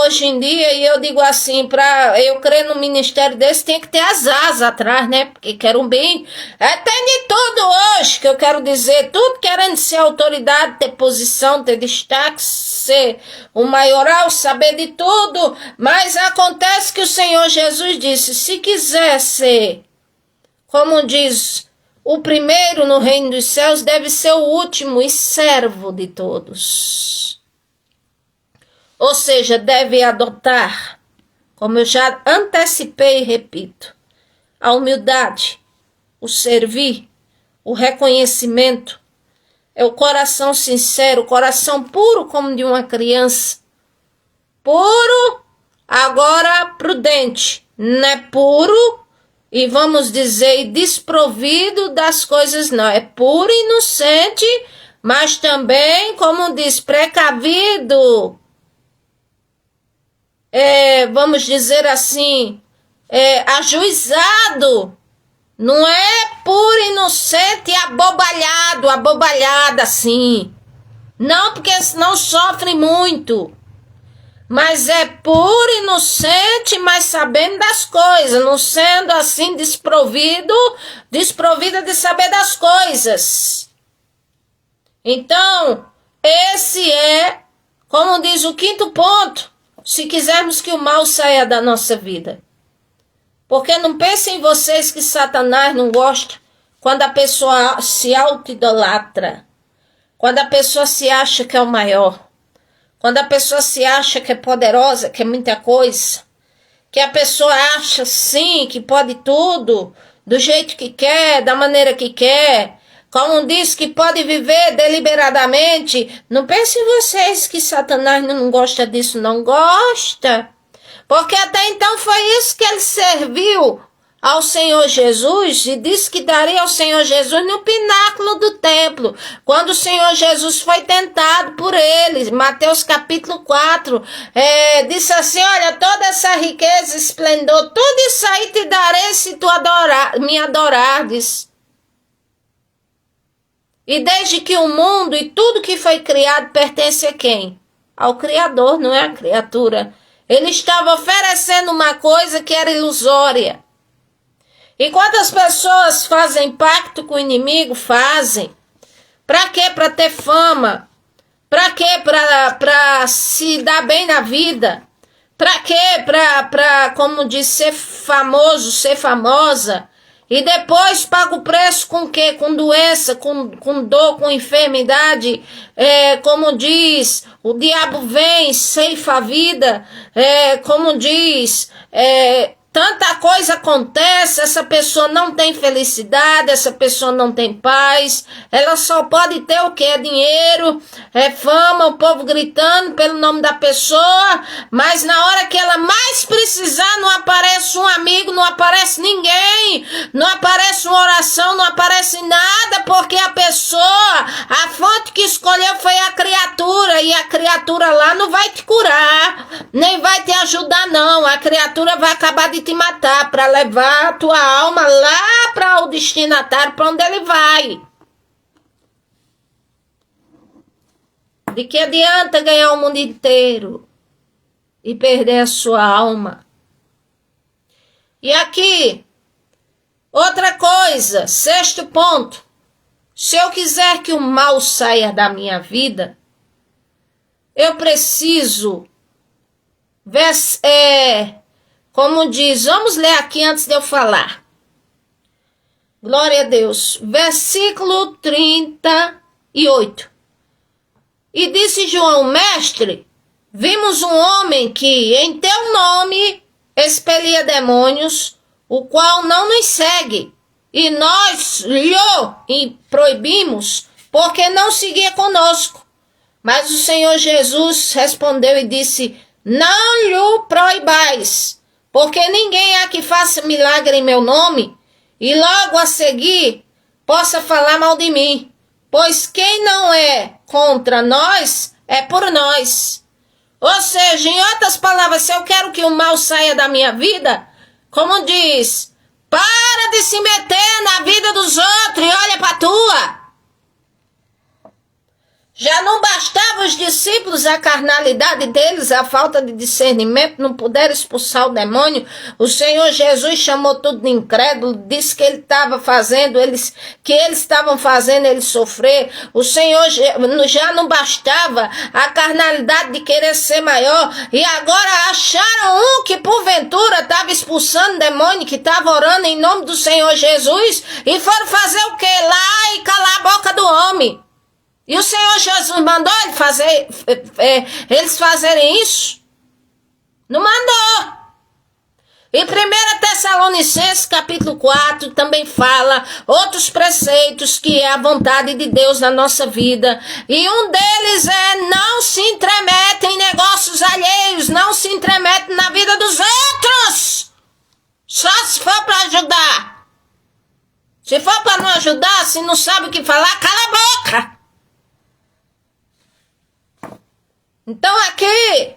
Hoje em dia, e eu digo assim, para eu crer no ministério desse, tem que ter as asas atrás, né? Porque querubim, tem de tudo hoje, que eu quero dizer, tudo querendo ser autoridade, ter posição, ter destaque, ser o maioral, saber de tudo, mas acontece que o Senhor Jesus disse, se quiser ser, como diz, o primeiro no reino dos céus, deve ser o último e servo de todos. Ou seja, deve adotar, como eu já antecipei e repito, a humildade, o servir, o reconhecimento, é o coração sincero, o coração puro como de uma criança. Puro, agora prudente, não é puro e vamos dizer desprovido das coisas, não. É puro e inocente, mas também, como diz, precavido. Vamos dizer assim, ajuizado, não é puro, inocente e abobalhada assim, não, porque senão sofre muito, mas é puro, inocente, mas sabendo das coisas, não sendo assim desprovida de saber das coisas. Então, esse é, como diz o quinto ponto, se quisermos que o mal saia da nossa vida. Porque não pensem vocês que Satanás não gosta quando a pessoa se auto-idolatra, quando a pessoa se acha que é o maior, quando a pessoa se acha que é poderosa, que é muita coisa, que a pessoa acha sim que pode tudo, do jeito que quer, da maneira que quer, como diz que pode viver deliberadamente. Não pensem vocês que Satanás não gosta disso, não gosta. Porque até então foi isso que ele serviu ao Senhor Jesus e disse que daria ao Senhor Jesus no pináculo do templo, quando o Senhor Jesus foi tentado por eles. Mateus capítulo 4, disse assim, olha, toda essa riqueza, esplendor, tudo isso aí te darei se tu me adorares. E desde que o mundo e tudo que foi criado pertence a quem? Ao Criador, não é a criatura. Ele estava oferecendo uma coisa que era ilusória. E quantas pessoas fazem pacto com o inimigo? Fazem. Para quê? Para ter fama. Para quê? Para se dar bem na vida. Para quê? Para, como diz, ser famoso, ser famosa. E depois paga o preço com o quê? Com doença, com dor, com enfermidade. Como diz, o diabo vem, ceifa a vida. Como diz, tanta coisa acontece, essa pessoa não tem felicidade, essa pessoa não tem paz, ela só pode ter o que? Dinheiro, fama, o povo gritando pelo nome da pessoa, mas na hora que ela mais precisar não aparece um amigo, não aparece ninguém, não aparece uma oração, não aparece nada, porque a pessoa, a fonte que escolheu foi a criatura, e a criatura lá não vai te curar, nem vai te ajudar não, a criatura vai acabar de te matar para levar a tua alma lá para o destinatário, para onde ele vai. De que adianta ganhar o mundo inteiro e perder a sua alma? E aqui, outra coisa, sexto ponto. Se eu quiser que o mal saia da minha vida, eu preciso como diz, vamos ler aqui antes de eu falar. Glória a Deus. Versículo 38. E disse João, mestre, vimos um homem que em teu nome expelia demônios, o qual não nos segue, e nós lhe proibimos, porque não seguia conosco. Mas o Senhor Jesus respondeu e disse, não lhe proibais, porque ninguém há que faça milagre em meu nome, e logo a seguir possa falar mal de mim. Pois quem não é contra nós, é por nós. Ou seja, em outras palavras, se eu quero que o mal saia da minha vida, como diz, para de se meter na vida dos outros e olha para a tua. Já não bastava os discípulos, a carnalidade deles, a falta de discernimento, não puderam expulsar o demônio. O Senhor Jesus chamou tudo de incrédulo, disse que ele estava fazendo, que eles estavam fazendo ele sofrer. O Senhor já não bastava a carnalidade de querer ser maior, e agora acharam um que porventura estava expulsando demônio, que estava orando em nome do Senhor Jesus, e foram fazer o que? Lá e calar a boca do homem. E o Senhor Jesus mandou eles fazerem isso? Não mandou. Em 1 Tessalonicenses capítulo 4 também fala outros preceitos que é a vontade de Deus na nossa vida. E um deles é não se intromete em negócios alheios, não se intromete na vida dos outros. Só se for para ajudar. Se for para não ajudar, se não sabe o que falar, cala a boca. Então aqui,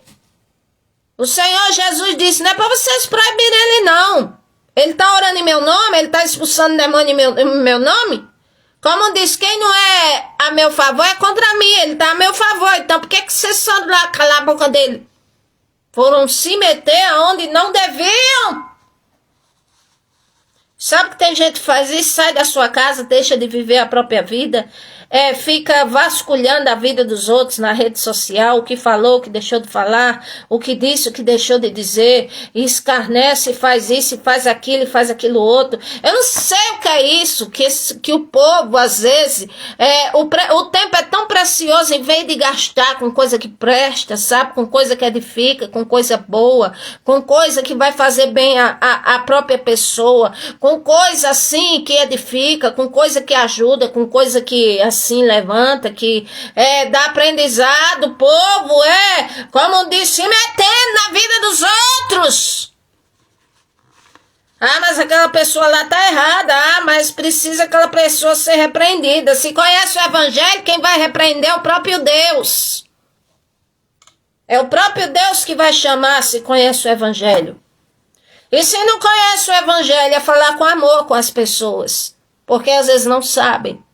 o Senhor Jesus disse, não é para vocês proibirem ele não. Ele está orando em meu nome, ele está expulsando demônio em meu nome. Como diz, quem não é a meu favor é contra mim, ele está a meu favor. Então por que vocês só lá calar a boca dele? Foram se meter aonde não deviam. Sabe que tem gente que faz isso, sai da sua casa, deixa de viver a própria vida, fica vasculhando a vida dos outros na rede social, o que falou, o que deixou de falar, o que disse, o que deixou de dizer, e escarnece, faz isso, e faz aquilo outro. Eu não sei o que é isso, que o povo, às vezes, o tempo é tão precioso, em vez de gastar com coisa que presta, sabe, com coisa que edifica, com coisa boa, com coisa que vai fazer bem a própria pessoa, com coisa assim que edifica, com coisa que ajuda, com coisa que assim levanta, que dá aprendizado, o povo como disse, se metendo na vida dos outros. Ah, mas aquela pessoa lá tá errada. Ah, mas precisa aquela pessoa ser repreendida. Se conhece o evangelho, quem vai repreender é o próprio Deus. É o próprio Deus que vai chamar se conhece o evangelho. E se não conhece o evangelho, é falar com amor com as pessoas, porque às vezes não sabem.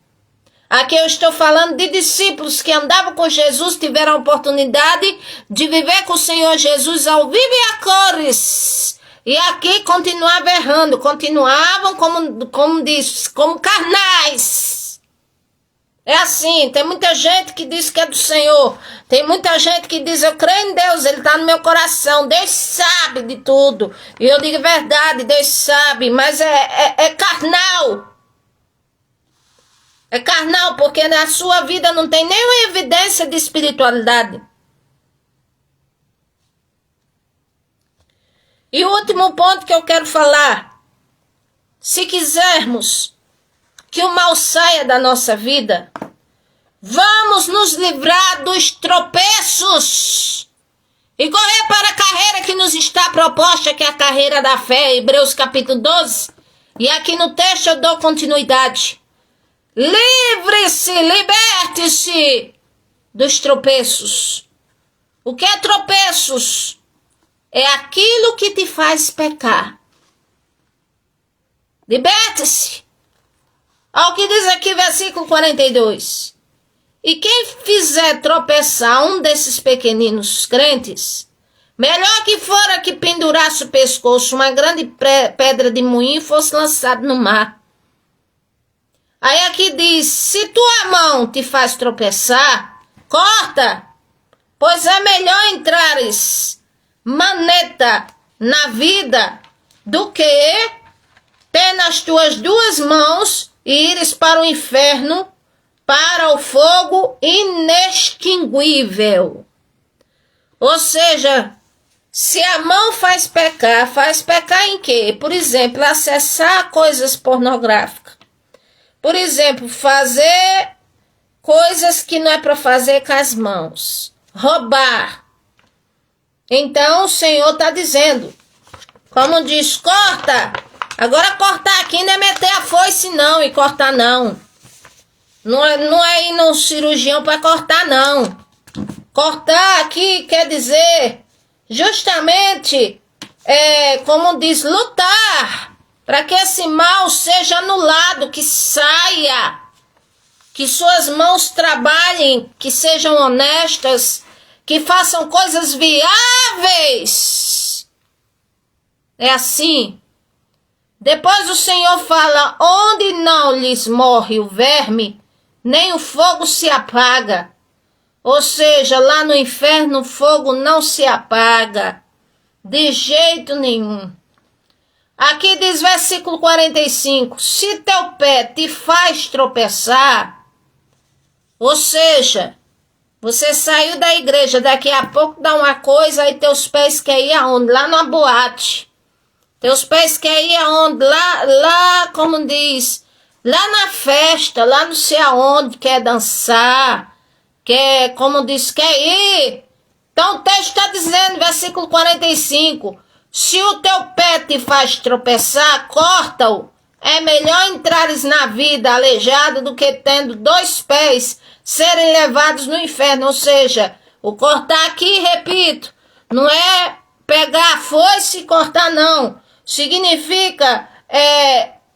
Aqui eu estou falando de discípulos que andavam com Jesus, tiveram a oportunidade de viver com o Senhor Jesus ao vivo e a cores. E aqui continuavam errando, continuavam, como diz, como carnais. É assim, tem muita gente que diz que é do Senhor. Tem muita gente que diz, eu creio em Deus, Ele está no meu coração. Deus sabe de tudo. E eu digo verdade, Deus sabe, mas é carnal. É carnal, porque na sua vida não tem nenhuma evidência de espiritualidade. E o último ponto que eu quero falar. Se quisermos que o mal saia da nossa vida, vamos nos livrar dos tropeços e correr para a carreira que nos está proposta, que é a carreira da fé, Hebreus capítulo 12. E aqui no texto eu dou continuidade. Livre-se, liberte-se dos tropeços. O que é tropeços? É aquilo que te faz pecar. Liberte-se. Olha o que diz aqui, versículo 42. E quem fizer tropeçar um desses pequeninos crentes, melhor que fora que pendurasse o pescoço uma grande pedra de moinho e fosse lançado no mar. Aí aqui diz, se tua mão te faz tropeçar, corta, pois é melhor entrares maneta na vida do que ter nas tuas duas mãos e ires para o inferno, para o fogo inextinguível. Ou seja, se a mão faz pecar em quê? Por exemplo, acessar coisas pornográficas. Por exemplo, fazer coisas que não é para fazer com as mãos. Roubar. Então o Senhor está dizendo, como diz, corta. Agora cortar aqui não é meter a foice não e cortar não. Não é ir no cirurgião para cortar não. Cortar aqui quer dizer justamente, como diz, lutar para que esse mal seja anulado, que saia, que suas mãos trabalhem, que sejam honestas, que façam coisas viáveis. É assim. Depois o Senhor fala, onde não lhes morre o verme, nem o fogo se apaga. Ou seja, lá no inferno o fogo não se apaga, de jeito nenhum. Aqui diz versículo 45, se teu pé te faz tropeçar, ou seja, você saiu da igreja, daqui a pouco dá uma coisa, aí teus pés querem ir aonde? Lá numa boate. Teus pés querem ir aonde? Lá, como diz, lá na festa, lá não sei aonde, quer dançar, quer, como diz, quer ir. Então o texto está dizendo, versículo 45, se o teu pé te faz tropeçar, corta-o. É melhor entrares na vida aleijado do que tendo dois pés serem levados no inferno. Ou seja, o cortar aqui, repito, não é pegar a foice e cortar não. Significa,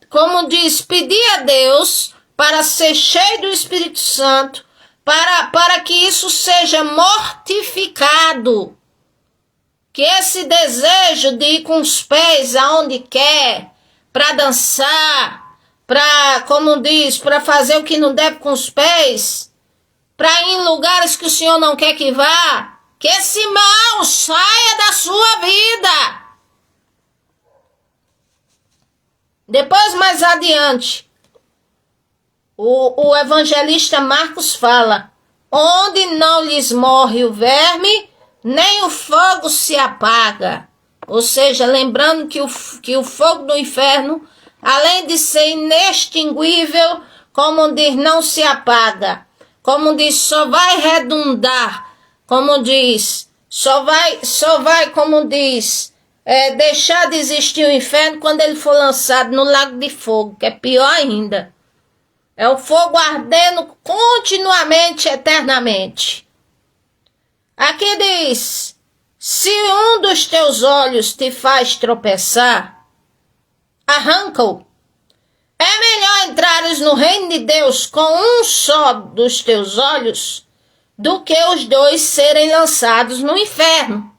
como diz, pedir a Deus para ser cheio do Espírito Santo, para que isso seja mortificado. que esse desejo de ir com os pés aonde quer, para dançar, para, como diz, para fazer o que não deve com os pés, para ir em lugares que o Senhor não quer que vá, que esse mal saia da sua vida. Depois, mais adiante, o evangelista Marcos fala: onde não lhes morre o verme, nem o fogo se apaga. Ou seja, lembrando que o fogo do inferno, além de ser inextinguível, como diz, não se apaga. Como diz, só vai redundar. Como diz, só vai, como diz, deixar de existir o inferno quando ele for lançado no lago de fogo, que é pior ainda. É o fogo ardendo continuamente, eternamente. Aqui diz: se um dos teus olhos te faz tropeçar, arranca-o. É melhor entrares no reino de Deus com um só dos teus olhos do que os dois serem lançados no inferno.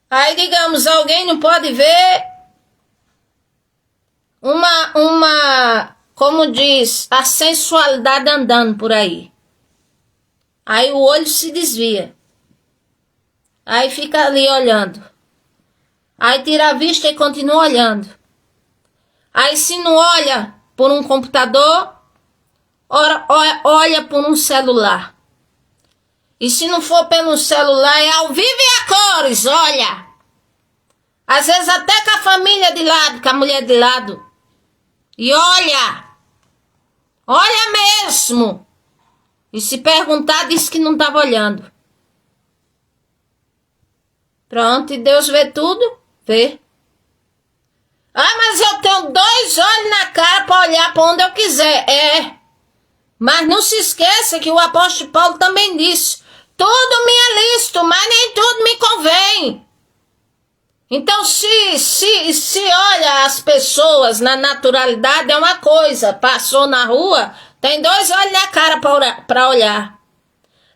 Aí, digamos, alguém não pode ver como diz, a sensualidade andando por aí. Aí o olho se desvia. Aí fica ali olhando. Aí tira a vista e continua olhando. Aí se não olha por um computador, olha por um celular. E se não for pelo celular, é ao vivo e a cores, olha. Às vezes até com a família de lado, com a mulher de lado. E olha mesmo. E se perguntar, diz que não estava olhando. Pronto, e Deus vê tudo? Vê. Ah, mas eu tenho 2 olhos na cara para olhar para onde eu quiser. Mas não se esqueça que o apóstolo Paulo também disse: tudo me é lícito, mas nem tudo me convém. Então, se olha as pessoas na naturalidade, é uma coisa. Passou na rua, tem 2 olhos na cara para olhar.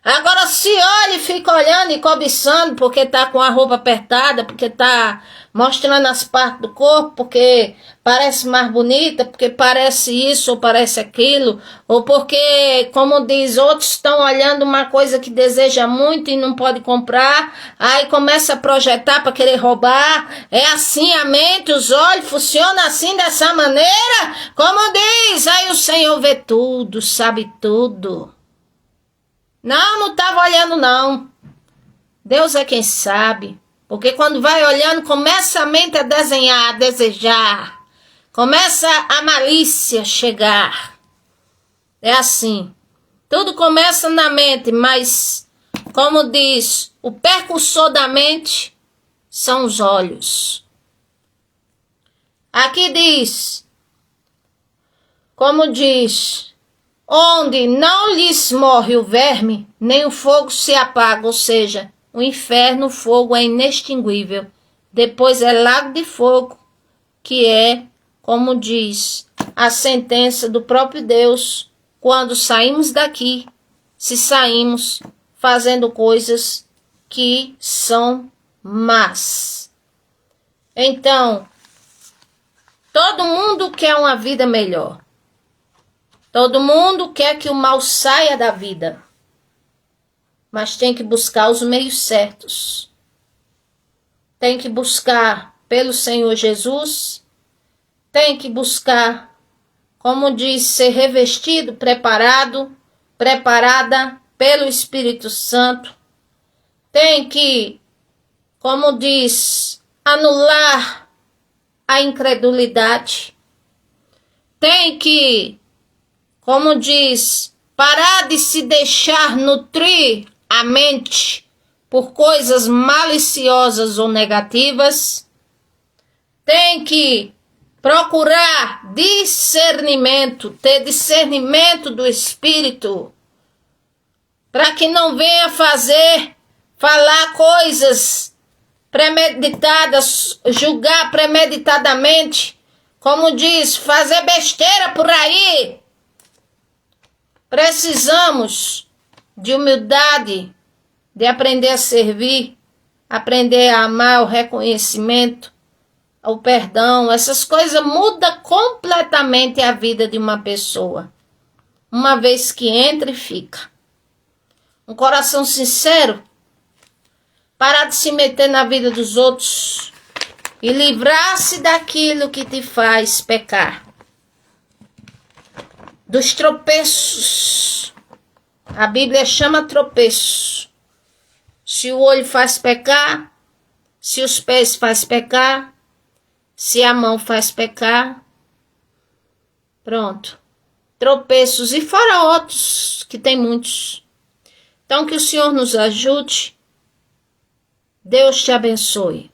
Agora, se olha e fica olhando e cobiçando porque tá com a roupa apertada, porque tá mostrando as partes do corpo, porque parece mais bonita, porque parece isso ou parece aquilo, ou porque, como diz, outros estão olhando uma coisa que deseja muito e não pode comprar, aí começa a projetar para querer roubar. É assim a mente, os olhos funcionam assim, dessa maneira, como diz, aí o Senhor vê tudo, sabe tudo. Não estava olhando não. Deus é quem sabe. Porque quando vai olhando, começa a mente a desenhar, a desejar. Começa a malícia chegar. É assim. Tudo começa na mente, mas, como diz, o percussor da mente são os olhos. Aqui diz, como diz, onde não lhes morre o verme, nem o fogo se apaga, ou seja, o inferno, o fogo é inextinguível. Depois é lago de fogo, que é, como diz, a sentença do próprio Deus, quando saímos daqui, se saímos fazendo coisas que são más. Então, todo mundo quer uma vida melhor. Todo mundo quer que o mal saia da vida, mas tem que buscar os meios certos. Tem que buscar pelo Senhor Jesus, tem que buscar, como diz, ser revestido, preparada pelo Espírito Santo. Tem que, como diz, anular a incredulidade. Tem que, como diz, parar de se deixar nutrir a mente por coisas maliciosas ou negativas. Tem que procurar discernimento, ter discernimento do Espírito, para que não venha falar coisas premeditadas, julgar premeditadamente, como diz, fazer besteira por aí. Precisamos de humildade, de aprender a servir, aprender a amar, o reconhecimento, o perdão. Essas coisas mudam completamente a vida de uma pessoa, uma vez que entra e fica. Um coração sincero, parar de se meter na vida dos outros e livrar-se daquilo que te faz pecar. Dos tropeços. A Bíblia chama tropeço. Se o olho faz pecar, se os pés faz pecar, se a mão faz pecar, pronto. Tropeços, e fora outros, que tem muitos. Então que o Senhor nos ajude. Deus te abençoe.